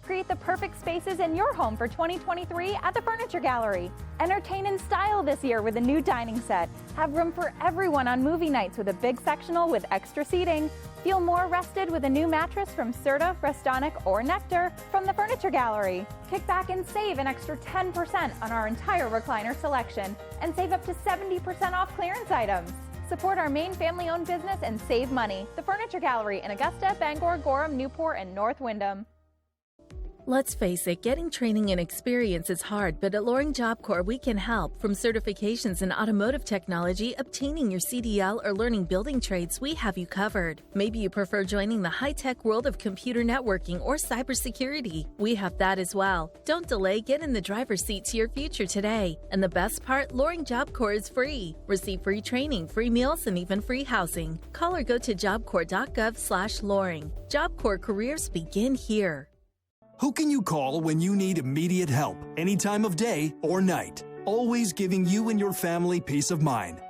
Create the perfect spaces in your home for 2023 at the Furniture Gallery. Entertain in style this year with a new dining set. Have room for everyone on movie nights with a big sectional with extra seating. Feel more rested with a new mattress from Serta, Restonic, or Nectar from the Furniture Gallery. Kick back and save an extra 10% on our entire recliner selection and save up to 70% off clearance items. Support our main family-owned business and save money. The Furniture Gallery in Augusta, Bangor, Gorham, Newport, and North Windham. Let's face it, getting training and experience is hard, but at Loring Job Corps, we can help. From certifications in automotive technology, obtaining your CDL, or learning building trades, we have you covered. Maybe you prefer joining the high-tech world of computer networking or cybersecurity. We have that as well. Don't delay, get in the driver's seat to your future today. And the best part, Loring Job Corps is free. Receive free training, free meals, and even free housing. Call or go to jobcorps.gov/Loring. Job Corps careers begin here. Who can you call when you need immediate help, any time of day or night? Always giving you and your family peace of mind.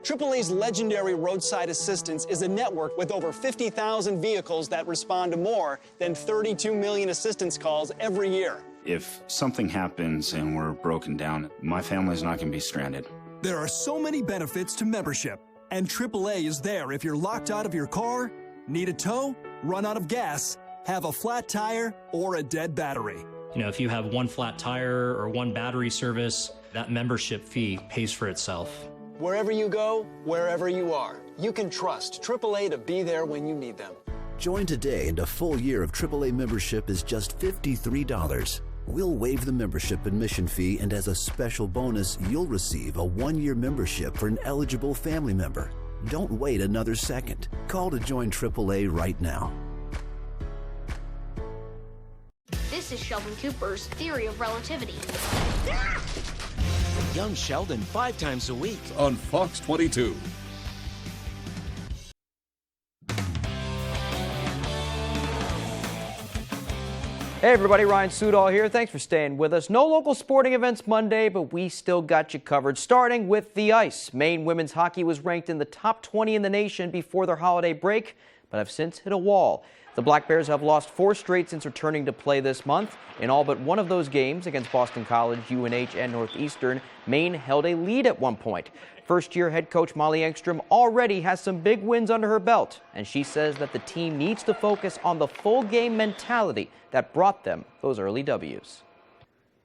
AAA's legendary roadside assistance is a network with over 50,000 vehicles that respond to more than 32 million assistance calls every year. If something happens and we're broken down, my family's not going to be stranded. There are so many benefits to membership, and AAA is there if you're locked out of your car, need a tow, run out of gas, have a flat tire, or a dead battery. You know, if you have one flat tire or one battery service, that membership fee pays for itself. Wherever you go, wherever you are, you can trust AAA to be there when you need them. Join today, and a full year of AAA membership is just $53. We'll waive the membership admission fee, and as a special bonus, you'll receive a 1-year membership for an eligible family member. Don't wait another second. Call to join AAA right now. This is Sheldon Cooper's theory of relativity. Young Sheldon 5 times a week on Fox 22. Hey everybody, Ryan Sudol here. Thanks for staying with us. No local sporting events Monday, but we still got you covered. Starting with the ice. Maine women's hockey was ranked in the top 20 in the nation before their holiday break, but have since hit a wall. The Black Bears have lost 4 straight since returning to play this month. In all but one of those games against Boston College, UNH, and Northeastern, Maine held a lead at one point. First-year head coach Molly Engstrom already has some big wins under her belt, and she says that the team needs to focus on the full game mentality that brought them those early W's.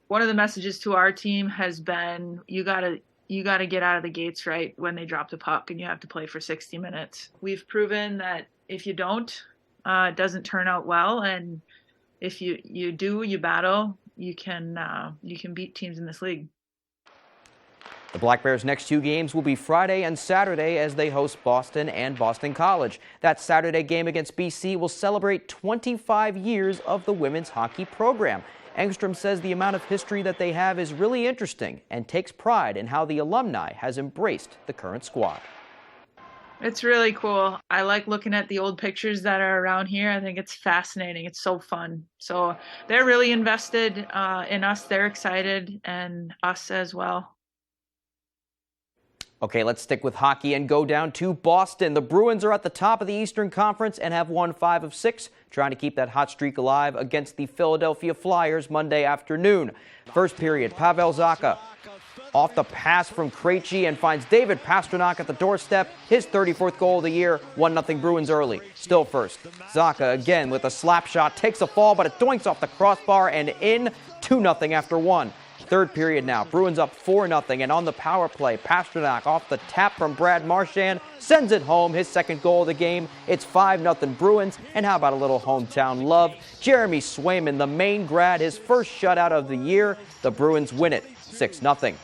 One of the messages to our team has been, you gotta get out of the gates right when they drop the puck, and you have to play for 60 minutes. We've proven that if you don't, it doesn't turn out well, and if you do, you battle, you can beat teams in this league. The Black Bears' next 2 games will be Friday and Saturday as they host Boston and Boston College. That Saturday game against BC will celebrate 25 years of the women's hockey program. Engstrom says the amount of history that they have is really interesting and takes pride in how the alumni has embraced the current squad. It's really cool. I like looking at the old pictures that are around here. I think it's fascinating. It's so fun. So they're really invested in us. They're excited, and us as well. Okay, let's stick with hockey and go down to Boston. The Bruins are at the top of the Eastern Conference and have won 5 of 6, trying to keep that hot streak alive against the Philadelphia Flyers Monday afternoon. First period, Pavel Zacha off the pass from Krejci and finds David Pastrnak at the doorstep. His 34th goal of the year, 1-0 Bruins early. Still first. Zacha again with a slap shot, takes a fall, but it doinks off the crossbar and in, 2-0 after 1. Third period now. Bruins up 4-0, and on the power play, Pasternak off the tap from Brad Marchand sends it home, his second goal of the game. It's 5-0 Bruins, and how about a little hometown love? Jeremy Swayman, the Maine grad, his first shutout of the year. The Bruins win it 6-0.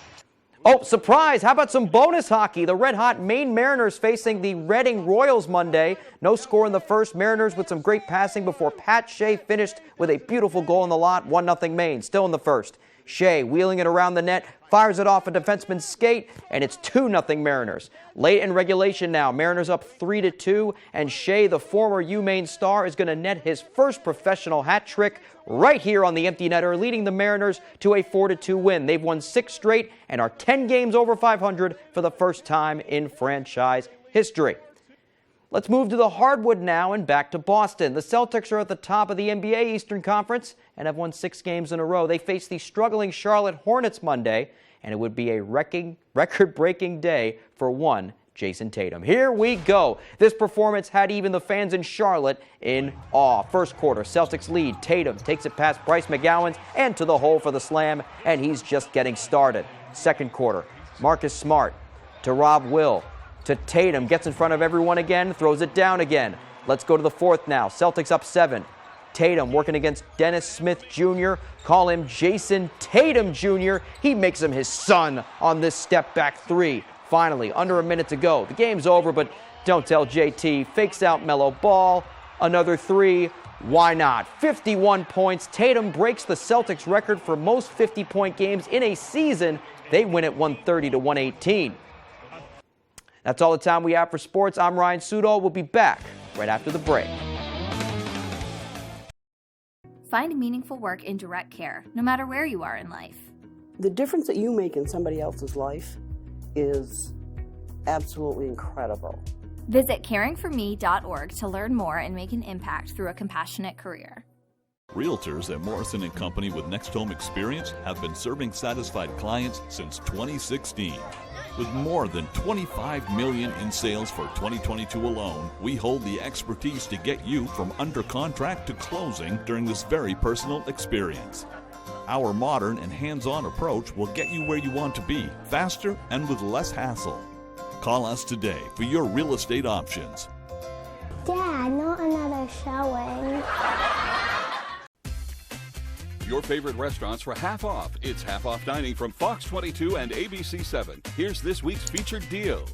Oh, surprise! How about some bonus hockey? The red-hot Maine Mariners facing the Reading Royals Monday. No score in the first. Mariners with some great passing before Pat Shea finished with a beautiful goal in the lot. 1-0 Maine, still in the first. Shea wheeling it around the net, fires it off a defenseman's skate, and it's 2-0 Mariners. Late in regulation now, Mariners up 3-2, and Shea, the former UMaine star, is going to net his first professional hat trick right here on the empty netter, leading the Mariners to a 4-2 win. They've won 6 straight and are 10 games over 500 for the first time in franchise history. Let's move to the hardwood now and back to Boston. The Celtics are at the top of the NBA Eastern Conference and have won 6 games in a row. They face the struggling Charlotte Hornets Monday, and it would be a record-breaking day for one Jason Tatum. Here we go. This performance had even the fans in Charlotte in awe. First quarter, Celtics lead. Tatum takes it past Bryce McGowan and to the hole for the slam, and he's just getting started. Second quarter, Marcus Smart to Rob Will. To Tatum, gets in front of everyone again, throws it down again. Let's go to the fourth now. Celtics up 7. Tatum working against Dennis Smith Jr. Call him Jason Tatum Jr. He makes him his son on this step-back 3. Finally, under a minute to go. The game's over, but don't tell JT. Fakes out Melo Ball. Another 3. Why not? 51 points. Tatum breaks the Celtics record for most 50-point games in a season. They win at 130-118. That's all the time we have for sports. I'm Ryan Sudol. We'll be back right after the break. Find meaningful work in direct care, no matter where you are in life. The difference that you make in somebody else's life is absolutely incredible. Visit caringforme.org to learn more and make an impact through a compassionate career. Realtors at Morrison & Company with Next Home Experience have been serving satisfied clients since 2016. With more than $25 million in sales for 2022 alone, we hold the expertise to get you from under contract to closing during this very personal experience. Our modern and hands-on approach will get you where you want to be, faster and with less hassle. Call us today for your real estate options. Dad, not another showing. Your favorite restaurants for half off. It's half off dining from Fox 22 and ABC 7. Here's this week's featured deal.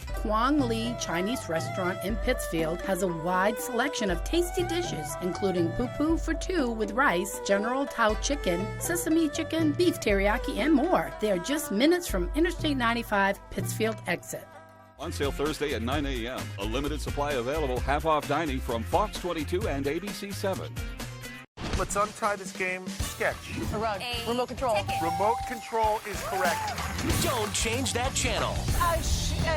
Kwang Lee Chinese Restaurant in Pittsfield has a wide selection of tasty dishes, including poo-poo for 2 with rice, General Tao chicken, sesame chicken, beef teriyaki, and more. They are just minutes from Interstate 95 Pittsfield exit. On sale Thursday at 9 a.m. A limited supply available half off dining from Fox 22 and ABC 7. Let's untie this game. Sketch. Remote control. Remote control is correct. Don't change that channel.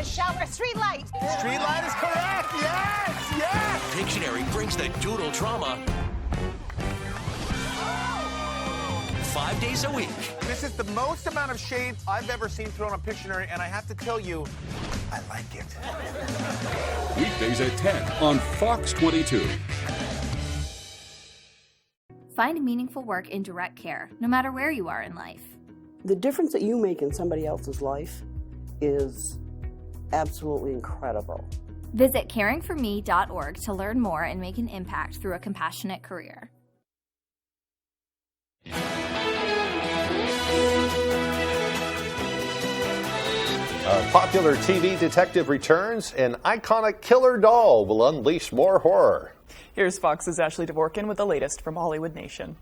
Shower. Street light. Street light is correct. Yes, yes. Pictionary brings the doodle drama 5 days a week. This is the most amount of shade I've ever seen thrown on Pictionary, and I have to tell you, I like it. Weekdays at 10 on Fox 22. Find meaningful work in direct care, no matter where you are in life. The difference that you make in somebody else's life is absolutely incredible. Visit caringforme.org to learn more and make an impact through a compassionate career. A popular TV detective returns. An iconic killer doll will unleash more horror. Here's Fox's Ashley Dvorkin with the latest from Hollywood Nation.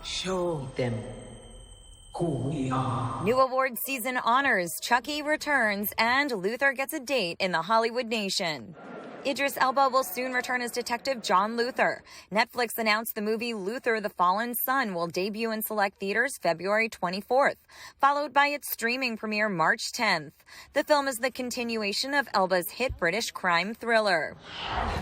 Show them who we are. New award season honors, Chucky returns, and Luther gets a date in the Hollywood Nation. Idris Elba will soon return as Detective John Luther. Netflix announced the movie Luther: The Fallen Son will debut in select theaters February 24th, followed by its streaming premiere March 10th. The film is the continuation of Elba's hit British crime thriller.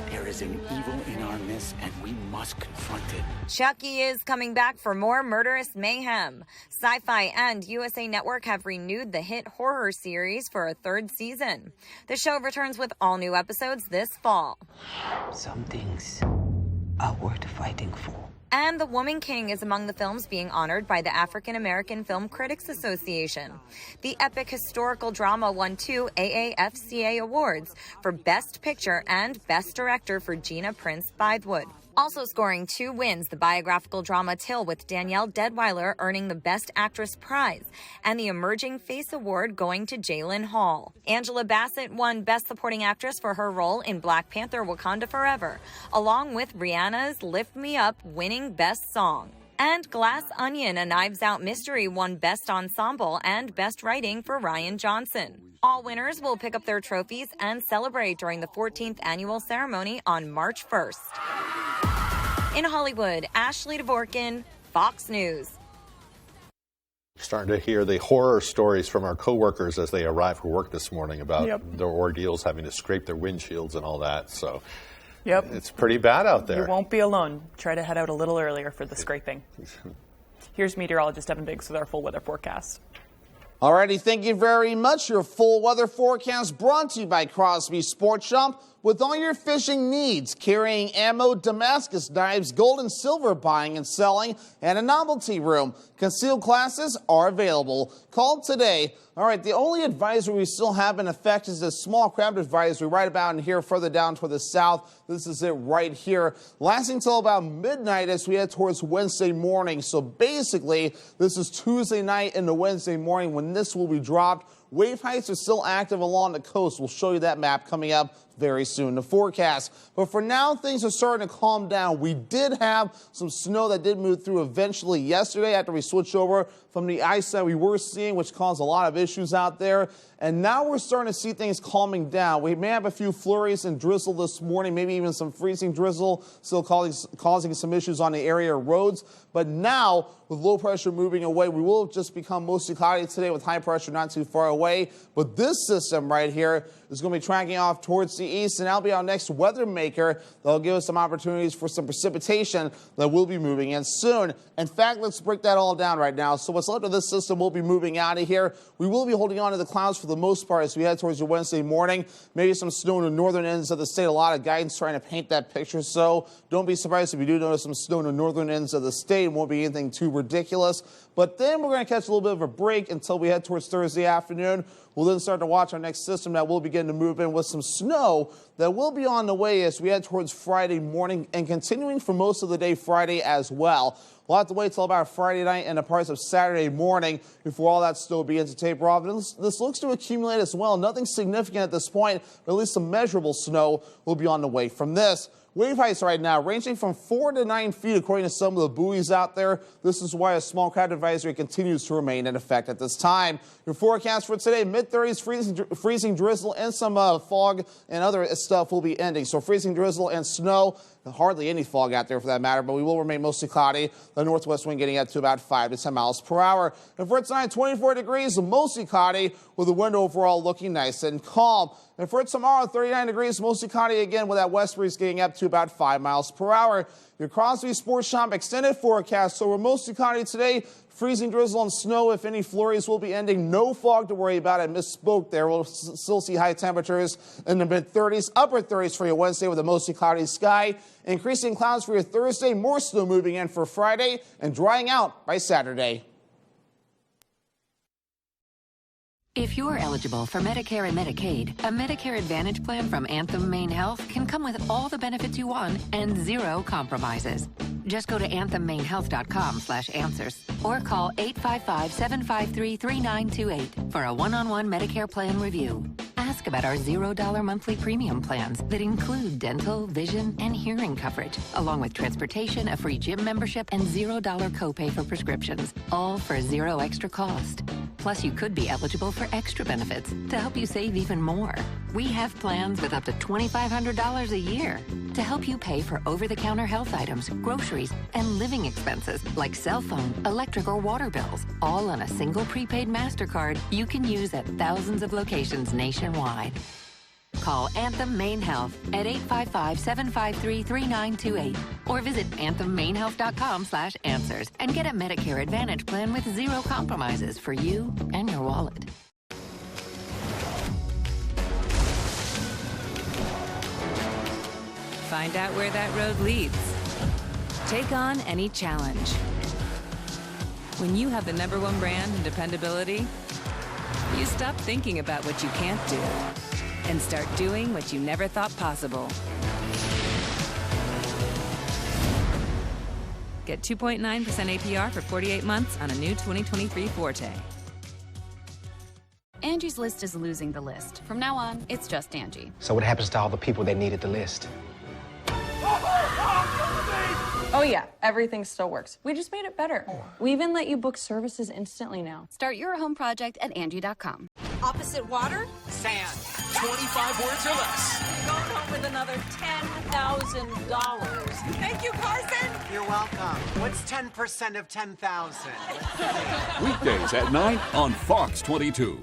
There is an evil in our midst, and we must confront it. Chucky is coming back for more murderous mayhem. Sci-Fi and USA Network have renewed the hit horror series for a 3rd season. The show returns with all new episodes this fall. Some things are worth fighting fighting for. And The Woman King is among the films being honored by the African American Film Critics Association. The epic historical drama won 2 AAFCA awards for Best Picture and Best Director for Gina Prince Bythewood. Also scoring 2 wins, the biographical drama Till with Danielle Deadweiler earning the Best Actress prize, and the Emerging Face Award going to Jalen Hall. Angela Bassett won Best Supporting Actress for her role in Black Panther: Wakanda Forever, along with Rihanna's Lift Me Up winning Best Song. And Glass Onion, a Knives Out mystery, won Best Ensemble and Best Writing for Ryan Johnson. All winners will pick up their trophies and celebrate during the 14th annual ceremony on March 1st. In Hollywood, Ashley Dvorkin, Fox News. Starting to hear the horror stories from our coworkers as they arrive for work this morning about their ordeals, having to scrape their windshields and all that. So it's pretty bad out there. You won't be alone. Try to head out a little earlier for the scraping. Here's meteorologist Evan Biggs with our full weather forecast. Alrighty, thank you very much. Your full weather forecast brought to you by Crosby Sports Shop. With all your fishing needs, carrying ammo, Damascus knives, gold and silver buying and selling, and a novelty room. Concealed classes are available. Call today. All right, the only advisory we still have in effect is the small craft advisory right about in here further down toward the south. This is it right here, lasting until about midnight as we head towards Wednesday morning. So basically, this is Tuesday night into Wednesday morning when this will be dropped. Wave heights are still active along the coast. We'll show you that map coming up very soon, the forecast. But for now, things are starting to calm down. We did have some snow that did move through eventually yesterday after we switched over from the ice that we were seeing, which caused a lot of issues out there. And now we're starting to see things calming down. We may have a few flurries and drizzle this morning, maybe even some freezing drizzle, still causing some issues on the area roads. But now, with low pressure moving away, we will just become mostly cloudy today with high pressure not too far away. But this system right here is going to be tracking off towards the east, and that'll be our next weather maker. That'll give us some opportunities for some precipitation that will be moving in soon. In fact, let's break that all down right now. So what's left of this system will be moving out of here. We will be holding on to the clouds for the most part as we head towards your Wednesday morning. Maybe some snow in the northern ends of the state. A lot of guidance trying to paint that picture. So don't be surprised if you do notice some snow in the northern ends of the state. It won't be anything too ridiculous. But then we're going to catch a little bit of a break until we head towards Thursday afternoon. We'll then start to watch our next system that will begin to move in with some snow that will be on the way as we head towards Friday morning and continuing for most of the day Friday as well. We'll have to wait till about Friday night and the parts of Saturday morning before all that snow begins to taper off. And this looks to accumulate as well. Nothing significant at this point, but at least some measurable snow will be on the way from this. Wave heights right now ranging from 4 to 9 feet according to some of the buoys out there. This is why a small craft advisory continues to remain in effect at this time. Your forecast for today, mid-30s, freezing drizzle and some fog and other stuff will be ending. So freezing drizzle and snow. Hardly any fog out there for that matter, but we will remain mostly cloudy. The northwest wind getting up to about 5 to 10 miles per hour. And for tonight, 24 degrees, mostly cloudy, with the wind overall looking nice and calm. And for tomorrow, 39 degrees, mostly cloudy again, with that west breeze getting up to about 5 miles per hour. Your Crosby Sports Shop extended forecast, so we're mostly cloudy today. Freezing drizzle and snow, if any flurries, will be ending. No fog to worry about. I misspoke there. We'll still see high temperatures in the mid-30s, upper 30s for your Wednesday with a mostly cloudy sky. Increasing clouds for your Thursday, more snow moving in for Friday, and drying out by Saturday. If you're eligible for Medicare and Medicaid, a Medicare Advantage plan from Anthem Maine Health can come with all the benefits you want and zero compromises. Just go to anthemmainehealth.com/answers or call 855-753-3928 for a one-on-one Medicare plan review. Ask about our $0 monthly premium plans that include dental, vision, and hearing coverage, along with transportation, a free gym membership, and $0 copay for prescriptions, all for zero extra cost. Plus, you could be eligible for extra benefits to help you save even more. We have plans with up to $2,500 a year to help you pay for over-the-counter health items, groceries, and living expenses like cell phone, electric, or water bills, all on a single prepaid MasterCard you can use at thousands of locations nationwide. Call Anthem Maine Health at 855-753-3928 or visit anthemmainehealth.com/answers and get a Medicare Advantage plan with zero compromises for you and your wallet. Find out where that road leads. Take on any challenge. When you have the #1 brand and dependability, you stop thinking about what you can't do and start doing what you never thought possible. Get 2.9% APR for 48 months on a new 2023 Forte. Angie's List is losing the list. From now on, it's just Angie. So what happens to all the people that needed the list? Oh yeah, everything still works. We just made it better. We even let you book services instantly now. Start your home project at Angie.com. Opposite water? Sand. 25 words or less. Going home with another $10,000. Thank you, Carson. You're welcome. What's 10% of 10,000? Weekdays at 9 on Fox 22.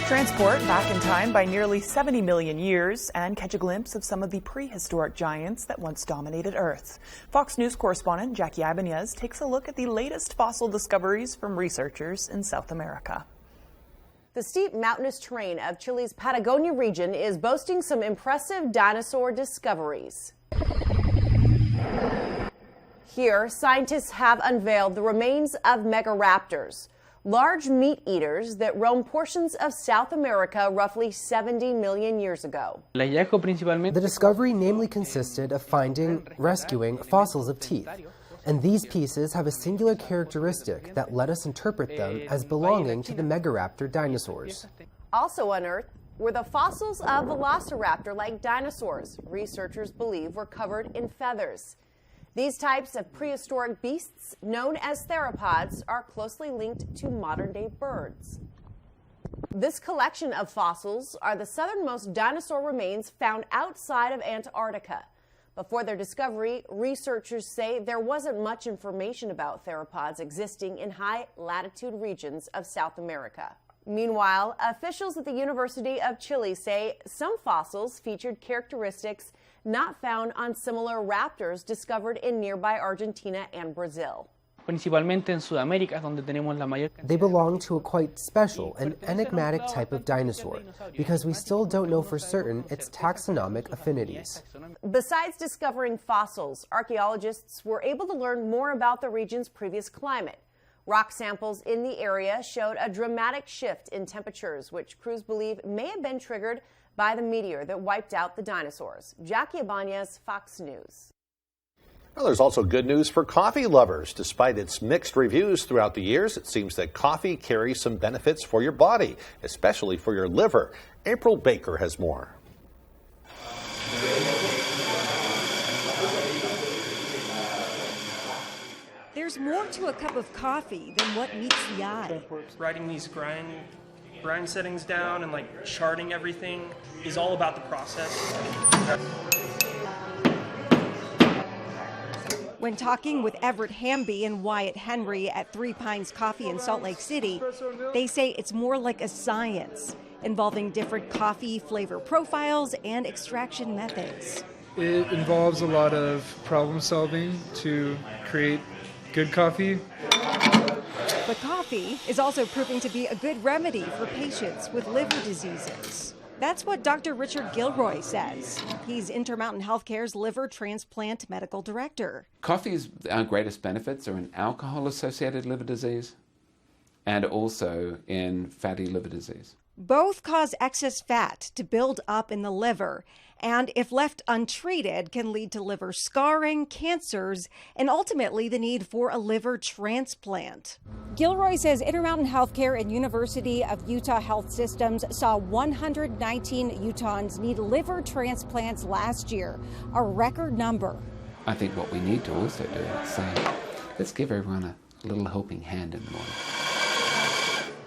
Transport back in time by nearly 70 million years and catch a glimpse of some of the prehistoric giants that once dominated Earth. Fox News correspondent Jackie Ibanez takes a look at the latest fossil discoveries from researchers in South America. The steep mountainous terrain of Chile's Patagonia region is boasting some impressive dinosaur discoveries. Here, scientists have unveiled the remains of megaraptors, large meat eaters that roamed portions of South America roughly 70 million years ago. The discovery namely consisted of rescuing fossils of teeth. And these pieces have a singular characteristic that let us interpret them as belonging to the megaraptor dinosaurs. Also unearthed were the fossils of velociraptor-like dinosaurs researchers believe were covered in feathers. These types of prehistoric beasts, known as theropods, are closely linked to modern-day birds. This collection of fossils are the southernmost dinosaur remains found outside of Antarctica. Before their discovery, researchers say there wasn't much information about theropods existing in high-latitude regions of South America. Meanwhile, officials at the University of Chile say some fossils featured characteristics not found on similar raptors discovered in nearby Argentina and Brazil. They belong to a quite special and enigmatic type of dinosaur because we still don't know for certain its taxonomic affinities. Besides discovering fossils, archaeologists were able to learn more about the region's previous climate. Rock samples in the area showed a dramatic shift in temperatures, which crews believe may have been triggered by the meteor that wiped out the dinosaurs. Jackie Ibanez, Fox News. Well, there's also good news for coffee lovers. Despite its mixed reviews throughout the years, it seems that coffee carries some benefits for your body, especially for your liver. April Baker has more. There's more to a cup of coffee than what meets the eye. Writing these grind settings down and charting everything is all about the process. When talking with Everett Hamby and Wyatt Henry at Three Pines Coffee in Salt Lake City, they say it's more like a science involving different coffee flavor profiles and extraction methods. It involves a lot of problem solving to create good coffee. But coffee is also proving to be a good remedy for patients with liver diseases. That's what Dr. Richard Gilroy says. He's Intermountain Healthcare's liver transplant medical director. Coffee's greatest benefits are in alcohol-associated liver disease and also in fatty liver disease. Both cause excess fat to build up in the liver, and if left untreated, can lead to liver scarring, cancers, and ultimately the need for a liver transplant. Gilroy says Intermountain Healthcare and University of Utah Health Systems saw 119 Utahns need liver transplants last year, a record number. I think what we need to also do is say, let's give everyone a little helping hand in the morning.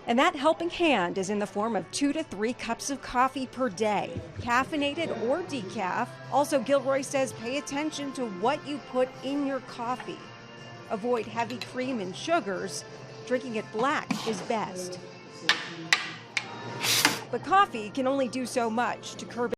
And that helping hand is in the form of 2 to 3 cups of coffee per day, caffeinated or decaf. Also, Gilroy says pay attention to what you put in your coffee. Avoid heavy cream and sugars. Drinking it black is best. But coffee can only do so much to curb